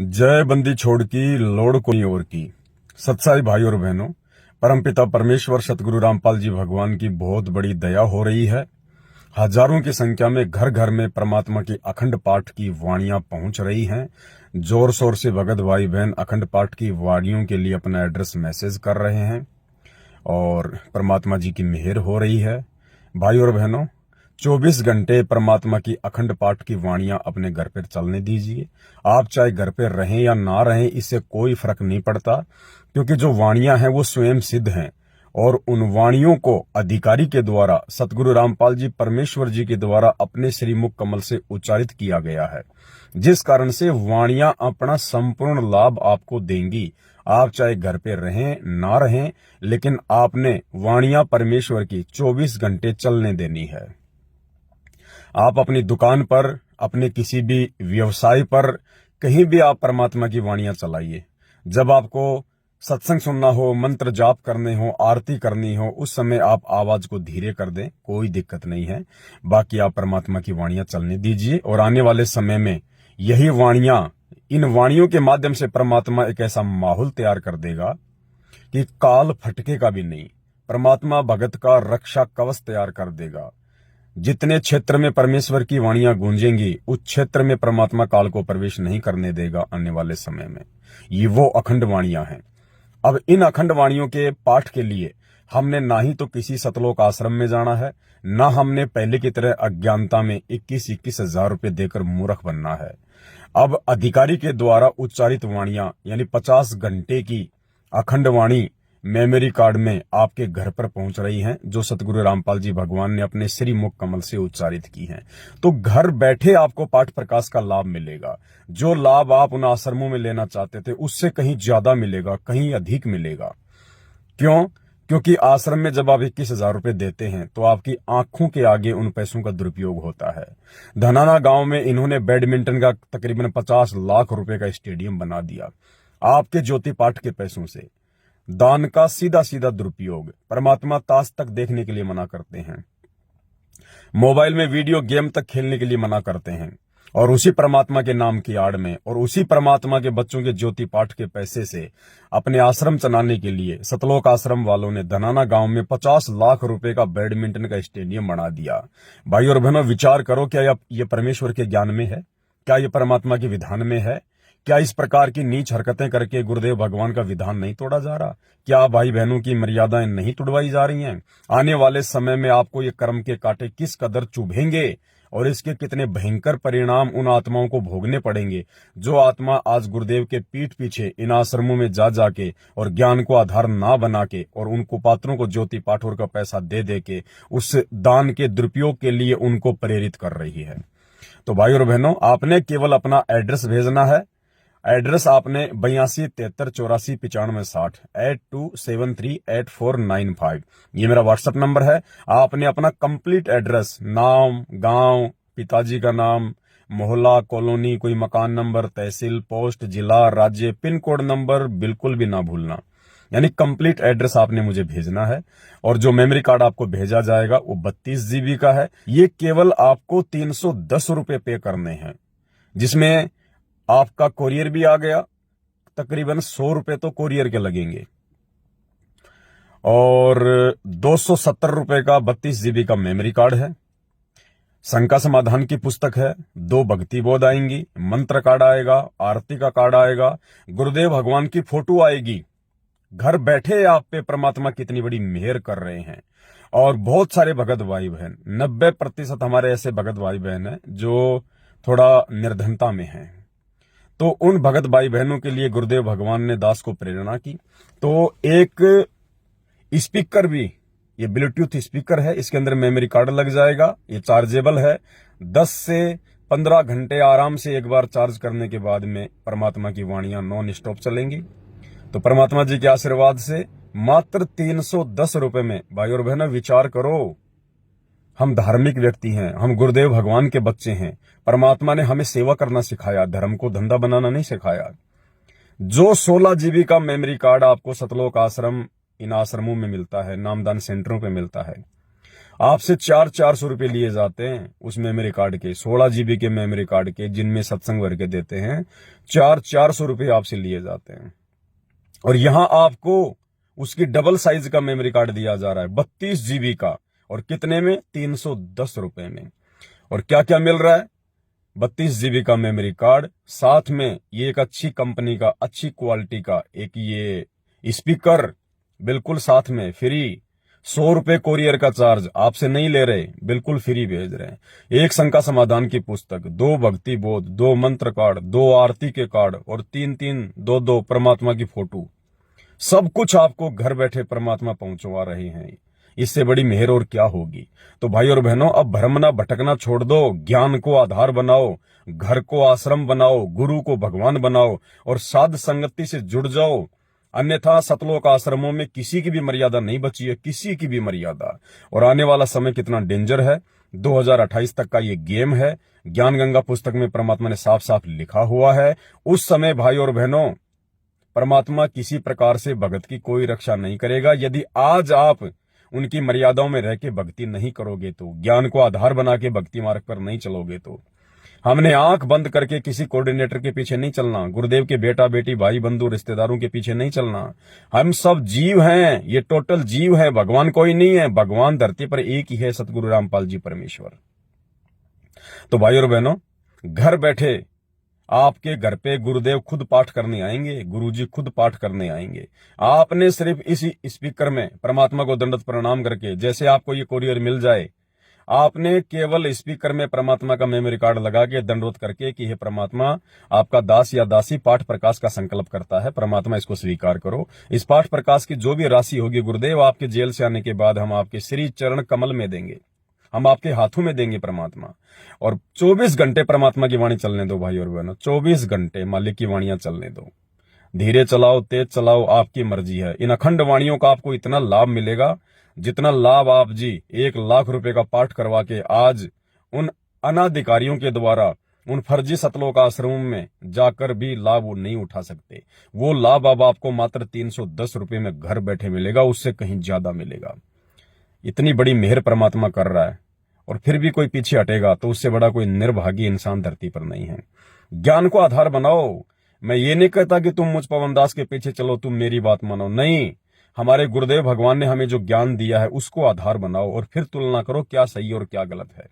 जय बंदी छोड़ की लोड़ कोई और की। सत्साई भाई और बहनों, परमपिता परमेश्वर सतगुरु रामपाल जी भगवान की बहुत बड़ी दया हो रही है। हजारों की संख्या में घर घर में परमात्मा की अखंड पाठ की वाणियां पहुंच रही हैं। जोर शोर से भगत भाई बहन अखंड पाठ की वाणियों के लिए अपना एड्रेस मैसेज कर रहे हैं और परमात्मा जी की मेहर हो रही है। भाई और बहनों, 24 घंटे परमात्मा की अखंड पाठ की वाणियां अपने घर पर चलने दीजिए। आप चाहे घर पर रहें या ना रहें, इससे कोई फर्क नहीं पड़ता, क्योंकि जो वाणियां हैं वो स्वयं सिद्ध हैं और उन वाणियों को अधिकारी के द्वारा सतगुरु रामपाल जी परमेश्वर जी के द्वारा अपने श्रीमुख कमल से उच्चारित किया गया है, जिस कारण से वाणियां अपना संपूर्ण लाभ आपको देंगी। आप चाहे घर पे रहें ना रहें, लेकिन आपने वाणियां परमेश्वर की 24 घंटे चलने देनी है। आप अपनी दुकान पर, अपने किसी भी व्यवसाय पर, कहीं भी आप परमात्मा की वाणियां चलाइए। जब आपको सत्संग सुनना हो, मंत्र जाप करने हो, आरती करनी हो, उस समय आप आवाज को धीरे कर दें, कोई दिक्कत नहीं है। बाकी आप परमात्मा की वाणियां चलने दीजिए और आने वाले समय में यही वाणियां, इन वाणियों के माध्यम से परमात्मा एक ऐसा माहौल तैयार कर देगा कि काल फटके का भी नहीं, परमात्मा भगत का रक्षा कवच तैयार कर देगा। जितने क्षेत्र में परमेश्वर की वाणियां गूंजेंगी, उस क्षेत्र में परमात्मा काल को प्रवेश नहीं करने देगा आने वाले समय में। ये वो अखंड वाणियां हैं। अब इन अखंड वाणियों के पाठ के लिए हमने ना ही तो किसी सतलोक आश्रम में जाना है, ना हमने पहले की तरह अज्ञानता में 21-21 हजार रुपए देकर मूर्ख बनना है। अब अधिकारी के द्वारा उच्चारित वाणियां यानी 50 घंटे की अखंड वाणी मेमोरी कार्ड में आपके घर पर पहुंच रही हैं, जो सतगुरु रामपाल जी भगवान ने अपने श्री मुख कमल से उच्चारित की हैं। तो घर बैठे आपको पाठ प्रकाश का लाभ मिलेगा। जो लाभ आप उन आश्रमों में लेना चाहते थे, उससे कहीं ज्यादा मिलेगा, कहीं अधिक मिलेगा। क्यों? क्योंकि आश्रम में जब आप 21 हजार रुपए देते हैं तो आपकी आंखों के आगे उन पैसों का दुरुपयोग होता है। धनाना गांव में इन्होंने बैडमिंटन का तकरीबन 50 लाख रुपए का स्टेडियम बना दिया, आपके ज्योति पाठ के पैसों से। दान का सीधा सीधा दुरुपयोग। परमात्मा ताश तक देखने के लिए मना करते हैं, मोबाइल में वीडियो गेम तक खेलने के लिए मना करते हैं, और उसी परमात्मा के नाम की आड़ में और उसी परमात्मा के बच्चों के ज्योति पाठ के पैसे से अपने आश्रम चलाने के लिए सतलोक आश्रम वालों ने धनाना गांव में 50 लाख रुपए का बैडमिंटन का स्टेडियम बना दिया। भाई और बहनों, विचार करो, क्या यह परमेश्वर के ज्ञान में है? क्या यह परमात्मा के विधान में है? क्या इस प्रकार की नीच हरकतें करके गुरुदेव भगवान का विधान नहीं तोड़ा जा रहा? क्या भाई बहनों की मर्यादाएं नहीं तुड़वाई जा रही हैं? आने वाले समय में आपको ये कर्म के कांटे किस कदर चुभेंगे और इसके कितने भयंकर परिणाम उन आत्माओं को भोगने पड़ेंगे, जो आत्मा आज गुरुदेव के पीठ पीछे इन आश्रमों में जा जाके और ज्ञान को आधार ना बना के और उनको पात्रों को ज्योति पाठोर का पैसा दे दे के उस दान के दुरुपयोग के लिए उनको प्रेरित कर रही है। तो भाई और बहनों, आपने केवल अपना एड्रेस भेजना है। एड्रेस आपने 8273849560 82738495, ये मेरा व्हाट्सएप नंबर है। आपने अपना कंप्लीट एड्रेस, नाम, गांव, पिताजी का नाम, मोहल्ला, कॉलोनी, कोई मकान नंबर, तहसील, पोस्ट, जिला, राज्य, पिन कोड नंबर बिल्कुल भी ना भूलना। यानी कंप्लीट एड्रेस आपने मुझे भेजना है। और जो मेमोरी कार्ड आपको भेजा जाएगा वो 32 GB का है। ये केवल आपको 310 रुपए पे करने हैं, जिसमें आपका कोरियर भी आ गया। तकरीबन 100 रुपए तो कोरियर के लगेंगे और 270 रुपए का 32 GB का मेमोरी कार्ड है। शंका समाधान की पुस्तक है, 2 भक्ति बोध आएंगी, मंत्र कार्ड आएगा, आरती का कार्ड आएगा, गुरुदेव भगवान की फोटो आएगी। घर बैठे आप पे परमात्मा कितनी बड़ी मेहर कर रहे हैं। और बहुत सारे भगत भाई बहन, 90% हमारे ऐसे भगत भाई बहन हैं जो थोड़ा निर्धनता में हैं। तो उन भगत भाई बहनों के लिए गुरुदेव भगवान ने दास को प्रेरणा की। तो एक स्पीकर भी, ये ब्लूटूथ स्पीकर है, इसके अंदर मेमोरी कार्ड लग जाएगा। ये चार्जेबल है। 10 से 15 घंटे आराम से एक बार चार्ज करने के बाद में परमात्मा की वाणियां नॉन स्टॉप चलेंगी। तो परमात्मा जी के आशीर्वाद से मात्र 310 रुपए में भाई और बहनों, विचार करो। हम धार्मिक व्यक्ति हैं, हम गुरुदेव भगवान के बच्चे हैं। परमात्मा ने हमें सेवा करना सिखाया, धर्म को धंधा बनाना नहीं सिखाया। जो 16 GB का मेमोरी कार्ड आपको सतलोक आश्रम, इन आश्रमों में मिलता है, नामदान सेंटरों पे मिलता है, आपसे 400 रुपए लिए जाते हैं उस मेमोरी कार्ड के, 16 जीबी के मेमोरी कार्ड के, जिनमें सत्संग भर के देते हैं। 400 रुपए आपसे लिए जाते हैं। और यहां आपको उसकी डबल साइज का मेमोरी कार्ड दिया जा रहा है, 32 जीबी का, और कितने में? 310 रुपए में। और क्या क्या मिल रहा है? 32 जीबी का मेमोरी कार्ड, साथ में ये एक अच्छी कंपनी का, अच्छी क्वालिटी का एक ये स्पीकर बिल्कुल साथ में फ्री। 100 रुपए कोरियर का चार्ज आपसे नहीं ले रहे, बिल्कुल फ्री भेज रहे हैं। एक शंका समाधान की पुस्तक, 2 भक्ति बोध, 2 मंत्र कार्ड, 2 आरती के कार्ड और 3-3, 2-2 परमात्मा की फोटो, सब कुछ आपको घर बैठे परमात्मा पहुंचवा रहे हैं। इससे बड़ी मेहर और क्या होगी? तो भाई और बहनों, अब भ्रमना भटकना छोड़ दो, ज्ञान को आधार बनाओ, घर को आश्रम बनाओ, गुरु को भगवान बनाओ और साध संगति से जुड़ जाओ। अन्यथा सतलोक आश्रमों में किसी की भी मर्यादा नहीं बची है, किसी की भी मर्यादा। और आने वाला समय कितना डेंजर है, 2028 तक का ये गेम है। ज्ञान गंगा पुस्तक में परमात्मा ने साफ साफ लिखा हुआ है। उस समय भाई और बहनों, परमात्मा किसी प्रकार से भगत की कोई रक्षा नहीं करेगा। यदि आज आप उनकी मर्यादाओं में रह के भक्ति नहीं करोगे तो, ज्ञान को आधार बना के भक्ति मार्ग पर नहीं चलोगे तो। हमने आंख बंद करके किसी कोऑर्डिनेटर के पीछे नहीं चलना, गुरुदेव के बेटा बेटी भाई बंधु रिश्तेदारों के पीछे नहीं चलना। हम सब जीव हैं, ये टोटल जीव है, भगवान कोई नहीं है। भगवान धरती पर एक ही है, सतगुरु रामपाल जी परमेश्वर। तो भाई और बहनों, घर बैठे आपके घर पे गुरुदेव खुद पाठ करने आएंगे, गुरुजी खुद पाठ करने आएंगे। आपने सिर्फ इसी स्पीकर में परमात्मा को दंडवत प्रणाम करके, जैसे आपको ये कोरियर मिल जाए, आपने केवल स्पीकर में परमात्मा का मेमोरी कार्ड लगा के दंडवत करके कि हे परमात्मा, आपका दास या दासी पाठ प्रकाश का संकल्प करता है, परमात्मा इसको स्वीकार करो। इस पाठ प्रकाश की जो भी राशि होगी गुरुदेव, आपके जेल से आने के बाद हम आपके श्री चरण कमल में देंगे, हम आपके हाथों में देंगे परमात्मा। और 24 घंटे परमात्मा की वाणी चलने दो भाई और बहनों, 24 घंटे मालिक की वाणियां चलने दो। धीरे चलाओ, तेज चलाओ, आपकी मर्जी है। इन अखंड वाणियों का आपको इतना लाभ मिलेगा जितना लाभ आप जी 1 लाख रुपए का पाठ करवा के आज उन अनाधिकारियों के द्वारा उन फर्जी सतलोक आश्रमों में जाकर भी लाभ नहीं उठा सकते। वो लाभ अब आपको मात्र 310 रुपए में घर बैठे मिलेगा, उससे कहीं ज्यादा मिलेगा। इतनी बड़ी मेहर परमात्मा कर रहा है और फिर भी कोई पीछे हटेगा तो उससे बड़ा कोई निर्भागी इंसान धरती पर नहीं है। ज्ञान को आधार बनाओ। मैं ये नहीं कहता कि तुम मुझ पवन दास के पीछे चलो, तुम मेरी बात मानो, नहीं। हमारे गुरुदेव भगवान ने हमें जो ज्ञान दिया है उसको आधार बनाओ और फिर तुलना करो क्या सही और क्या गलत है।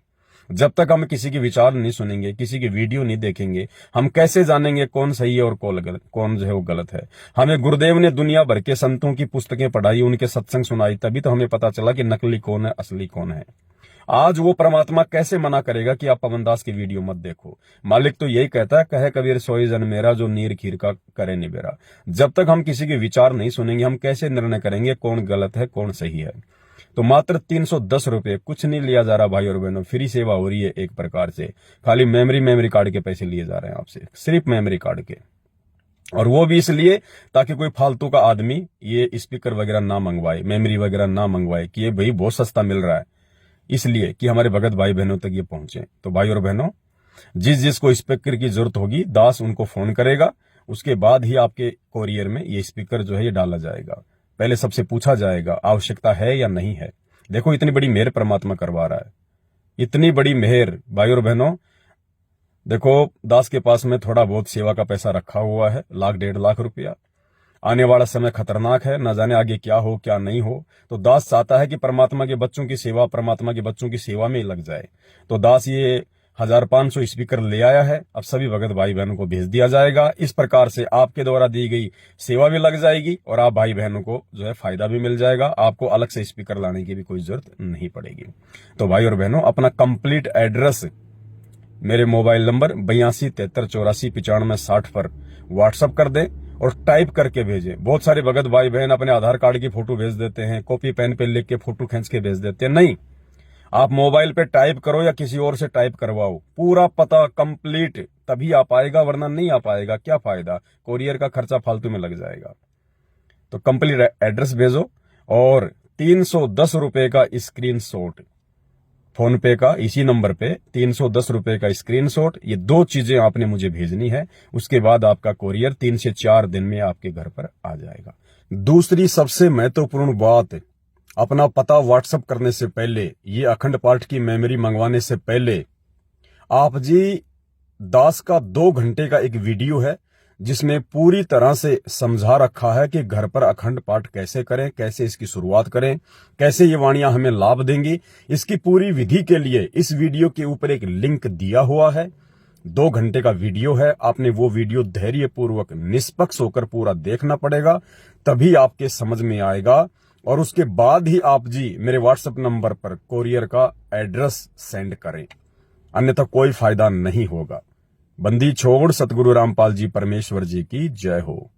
जब तक हम किसी के विचार नहीं सुनेंगे, किसी की वीडियो नहीं देखेंगे, हम कैसे जानेंगे कौन सही है और कौन जो है वो गलत है। हमें गुरुदेव ने दुनिया भर के संतों की पुस्तकें पढ़ाई, उनके सत्संग सुनाई, तभी तो हमें पता चला कि नकली कौन है, असली कौन है। आज वो परमात्मा कैसे मना करेगा कि आप पवन दास की वीडियो मत देखो। मालिक तो यही कहता है, कहे कबीर सोई जन मेरा, जो नीर खीर का करे निबेरा। जब तक हम किसी के विचार नहीं सुनेंगे, हम कैसे निर्णय करेंगे कौन गलत है कौन सही है। तो मात्र 310 रुपए, कुछ नहीं लिया जा रहा भाई और बहनों, फ्री सेवा हो रही है एक प्रकार से। खाली मेमोरी कार्ड के पैसे लिए जा रहे हैं आपसे, सिर्फ मेमोरी कार्ड के। और वो भी इसलिए ताकि कोई फालतू का आदमी ये स्पीकर वगैरह ना मंगवाए, मेमोरी वगैरह ना मंगवाए कि ये भाई बहुत सस्ता मिल रहा है, इसलिए कि हमारे भगत भाई बहनों तक ये पहुंचे। तो भाई और बहनों, जिसको स्पीकर की जरूरत होगी, दास उनको फोन करेगा, उसके बाद ही आपके कोरियर में ये स्पीकर जो है ये डाला जाएगा। पहले सबसे पूछा जाएगा आवश्यकता है या नहीं है। देखो इतनी बड़ी मेहर परमात्मा करवा रहा है, इतनी बड़ी मेहर। भाई और बहनों देखो, दास के पास में थोड़ा बहुत सेवा का पैसा रखा हुआ है, 1-1.5 लाख रुपया। आने वाला समय खतरनाक है, न जाने आगे क्या हो क्या नहीं हो। तो दास चाहता है कि परमात्मा के बच्चों की सेवा, परमात्मा के बच्चों की सेवा में लग जाए। तो दास ये 1500 स्पीकर ले आया है, अब सभी भगत भाई बहनों को भेज दिया जाएगा। इस प्रकार से आपके द्वारा दी गई सेवा भी लग जाएगी और आप भाई बहनों को जो है फायदा भी मिल जाएगा। आपको अलग से स्पीकर लाने की भी कोई जरूरत नहीं पड़ेगी। तो भाई और बहनों, अपना कंप्लीट एड्रेस मेरे मोबाइल नंबर 8273849560 पर व्हाट्सएप कर दें और टाइप करके भेजें। बहुत सारे भगत भाई बहन अपने आधार कार्ड की फोटो भेज देते हैं, कॉपी पेन पे लिख के फोटो खींच के भेज देते हैं। नहीं, आप मोबाइल पे टाइप करो या किसी और से टाइप करवाओ, पूरा पता कंप्लीट, तभी आ पाएगा, वरना नहीं आ पाएगा। क्या फायदा, कोरियर का खर्चा फालतू में लग जाएगा। तो कंप्लीट एड्रेस भेजो और 310 रुपए का स्क्रीनशॉट, फोन पे का इसी नंबर पे 310 रुपए का स्क्रीनशॉट, ये 2 चीजें आपने मुझे भेजनी है। उसके बाद आपका कोरियर 3 से 4 दिन में आपके घर पर आ जाएगा। दूसरी सबसे महत्वपूर्ण बात, अपना पता व्हाट्सएप करने से पहले, ये अखंड पाठ की मेमोरी मंगवाने से पहले आप जी दास का 2 घंटे का एक वीडियो है जिसमें पूरी तरह से समझा रखा है कि घर पर अखंड पाठ कैसे करें, कैसे इसकी शुरुआत करें, कैसे ये वाणियां हमें लाभ देंगी। इसकी पूरी विधि के लिए इस वीडियो के ऊपर एक लिंक दिया हुआ है। 2 घंटे का वीडियो है। आपने वो वीडियो धैर्यपूर्वक निष्पक्ष होकर पूरा देखना पड़ेगा, तभी आपके समझ में आएगा। और उसके बाद ही आप जी मेरे व्हाट्सएप नंबर पर कोरियर का एड्रेस सेंड करें, अन्यथा कोई फायदा नहीं होगा। बंदी छोड़ सतगुरु रामपाल जी परमेश्वर जी की जय हो।